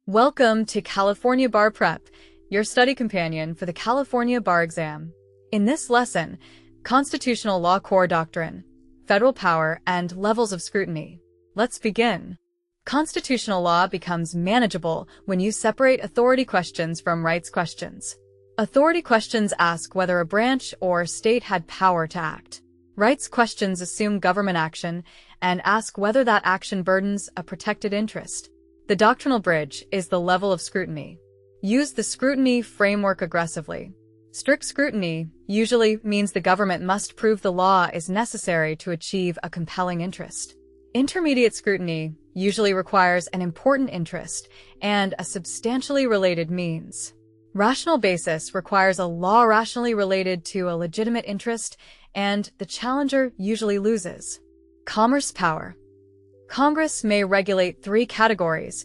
Welcome to California Bar Prep, your study companion for the California Bar exam. In this lesson, Constitutional Law Core Doctrine, Federal Power, and Levels of Scrutiny. Let's begin. Constitutional law becomes manageable when you separate authority questions from rights questions. Authority questions ask whether a branch or state had power to act. Rights questions assume government action and ask whether that action burdens a protected interest. The doctrinal bridge is the level of scrutiny. Use the scrutiny framework aggressively. Strict scrutiny usually means the government must prove the law is necessary to achieve a compelling interest. Intermediate scrutiny usually requires an important interest and a substantially related means. Rational basis requires a law rationally related to a legitimate interest, and the challenger usually loses. Commerce power. Congress may regulate three categories: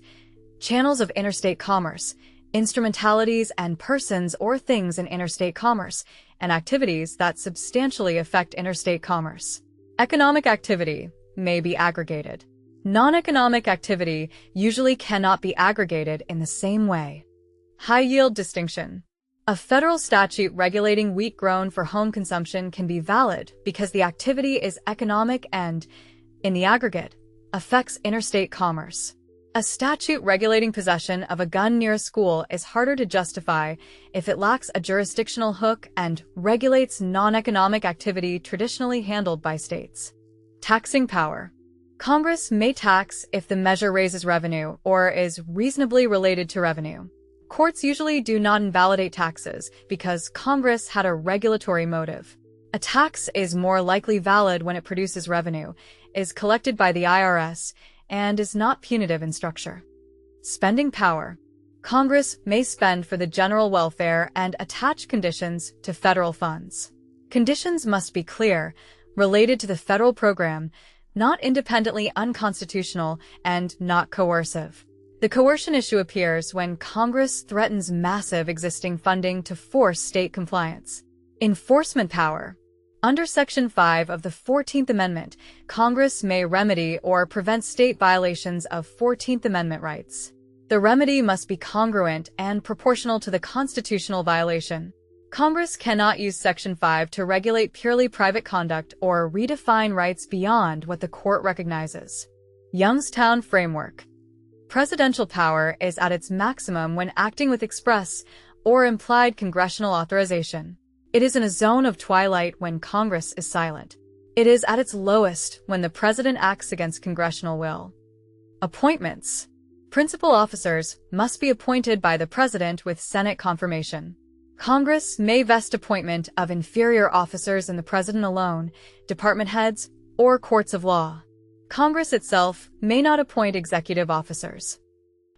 channels of interstate commerce, instrumentalities and persons or things in interstate commerce, and activities that substantially affect interstate commerce. Economic activity may be aggregated. Non-economic activity usually cannot be aggregated in the same way. High-yield distinction. A federal statute regulating wheat grown for home consumption can be valid because the activity is economic and, in the aggregate, affects interstate commerce. A statute regulating possession of a gun near a school is harder to justify if it lacks a jurisdictional hook and regulates non-economic activity traditionally handled by states. Taxing power. Congress may tax if the measure raises revenue or is reasonably related to revenue. Courts usually do not invalidate taxes because Congress had a regulatory motive. A tax is more likely valid when it produces revenue, is collected by the IRS, and is not punitive in structure. Spending power. Congress may spend for the general welfare and attach conditions to federal funds. Conditions must be clear, related to the federal program, not independently unconstitutional, and not coercive. The coercion issue appears when Congress threatens massive existing funding to force state compliance. Enforcement power. Under Section 5 of the 14th Amendment, Congress may remedy or prevent state violations of 14th Amendment rights. The remedy must be congruent and proportional to the constitutional violation. Congress cannot use Section 5 to regulate purely private conduct or redefine rights beyond what the court recognizes. Youngstown Framework. Presidential power is at its maximum when acting with express or implied congressional authorization. It is in a zone of twilight when Congress is silent. It is at its lowest when the president acts against congressional will. Appointments. Principal officers must be appointed by the president with Senate confirmation. Congress may vest appointment of inferior officers in the president alone, department heads, or courts of law. Congress itself may not appoint executive officers.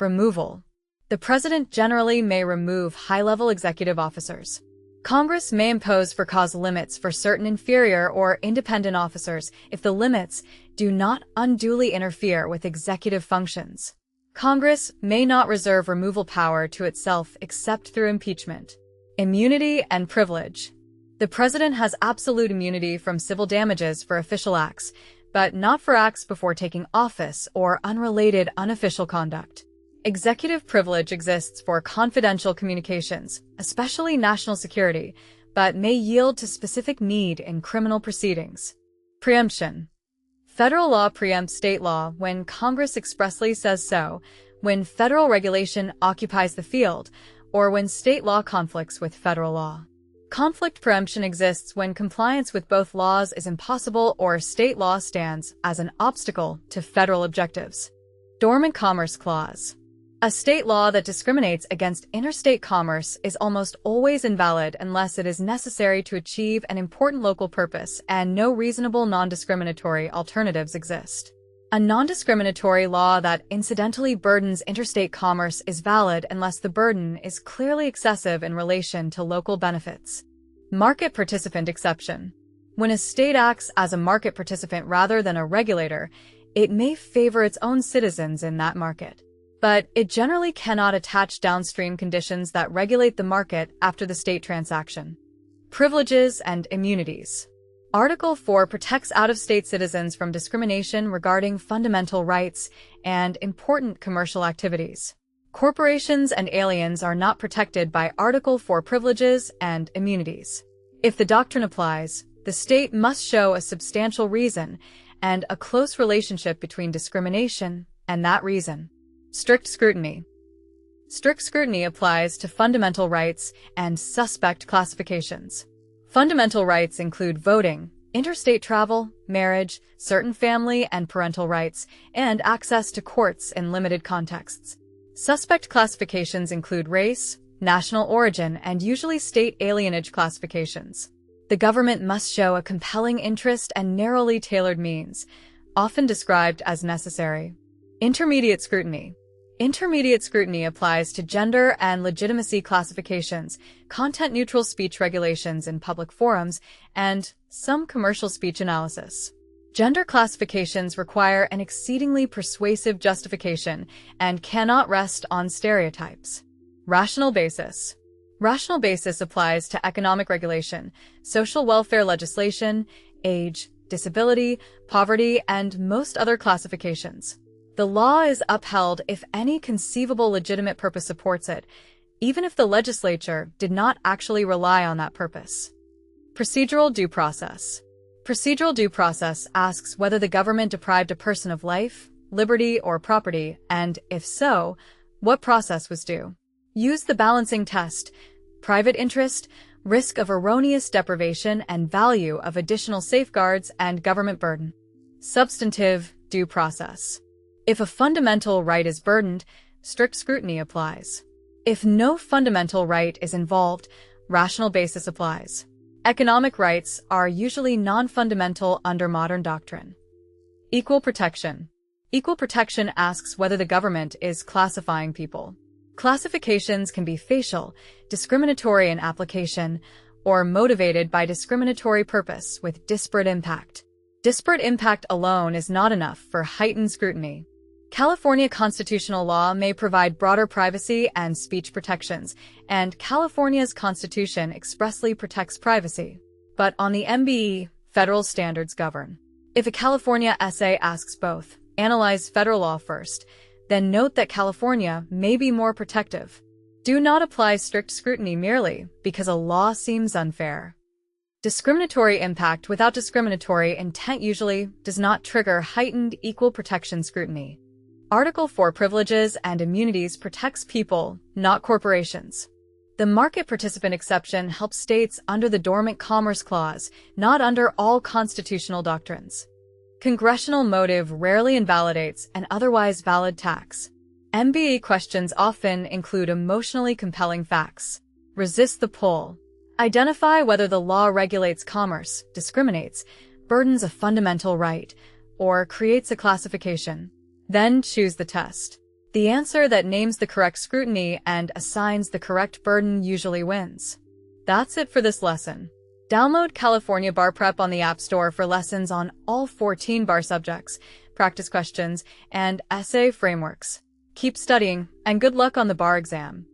Removal. The president generally may remove high-level executive officers. Congress may impose for-cause limits for certain inferior or independent officers if the limits do not unduly interfere with executive functions. Congress may not reserve removal power to itself except through impeachment. Immunity and privilege. The president has absolute immunity from civil damages for official acts, but not for acts before taking office or unrelated unofficial conduct. Executive privilege exists for confidential communications, especially national security, but may yield to specific need in criminal proceedings. Preemption. Federal law preempts state law when Congress expressly says so, when federal regulation occupies the field, or when state law conflicts with federal law. Conflict preemption exists when compliance with both laws is impossible or state law stands as an obstacle to federal objectives. Dormant Commerce Clause. A state law that discriminates against interstate commerce is almost always invalid unless it is necessary to achieve an important local purpose and no reasonable non-discriminatory alternatives exist. A non-discriminatory law that incidentally burdens interstate commerce is valid unless the burden is clearly excessive in relation to local benefits. Market participant exception. When a state acts as a market participant rather than a regulator, it may favor its own citizens in that market. But it generally cannot attach downstream conditions that regulate the market after the state transaction. Privileges and immunities. Article 4 protects out-of-state citizens from discrimination regarding fundamental rights and important commercial activities. Corporations and aliens are not protected by Article 4 privileges and immunities. If the doctrine applies, the state must show a substantial reason and a close relationship between discrimination and that reason. Strict scrutiny. Strict scrutiny applies to fundamental rights and suspect classifications. Fundamental rights include voting, interstate travel, marriage, certain family and parental rights, and access to courts in limited contexts. Suspect classifications include race, national origin, and usually state alienage classifications. The government must show a compelling interest and narrowly tailored means, often described as necessary. Intermediate scrutiny. Intermediate scrutiny applies to gender and legitimacy classifications, content-neutral speech regulations in public forums, and some commercial speech analysis. Gender classifications require an exceedingly persuasive justification and cannot rest on stereotypes. Rational basis. Rational basis applies to economic regulation, social welfare legislation, age, disability, poverty, and most other classifications. The law is upheld if any conceivable legitimate purpose supports it, even if the legislature did not actually rely on that purpose. Procedural due process. Procedural due process asks whether the government deprived a person of life, liberty, or property, and, if so, what process was due. Use the balancing test: private interest, risk of erroneous deprivation, and value of additional safeguards and government burden. Substantive due process. If a fundamental right is burdened, strict scrutiny applies. If no fundamental right is involved, rational basis applies. Economic rights are usually non-fundamental under modern doctrine. Equal protection. Equal protection asks whether the government is classifying people. Classifications can be facial, discriminatory in application, or motivated by discriminatory purpose with disparate impact. Disparate impact alone is not enough for heightened scrutiny. California constitutional law may provide broader privacy and speech protections, and California's constitution expressly protects privacy. But on the MBE, federal standards govern. If a California essay asks both, analyze federal law first, then note that California may be more protective. Do not apply strict scrutiny merely because a law seems unfair. Discriminatory impact without discriminatory intent usually does not trigger heightened equal protection scrutiny. Article 4 privileges and immunities protects people, not corporations. The market participant exception helps states under the Dormant Commerce Clause, not under all constitutional doctrines. Congressional motive rarely invalidates an otherwise valid tax. MBE questions often include emotionally compelling facts. Resist the pull. Identify whether the law regulates commerce, discriminates, burdens a fundamental right, or creates a classification. Then choose the test. The answer that names the correct scrutiny and assigns the correct burden usually wins. That's it for this lesson. Download California Bar Prep on the App Store for lessons on all 14 bar subjects, practice questions, and essay frameworks. Keep studying, and good luck on the bar exam.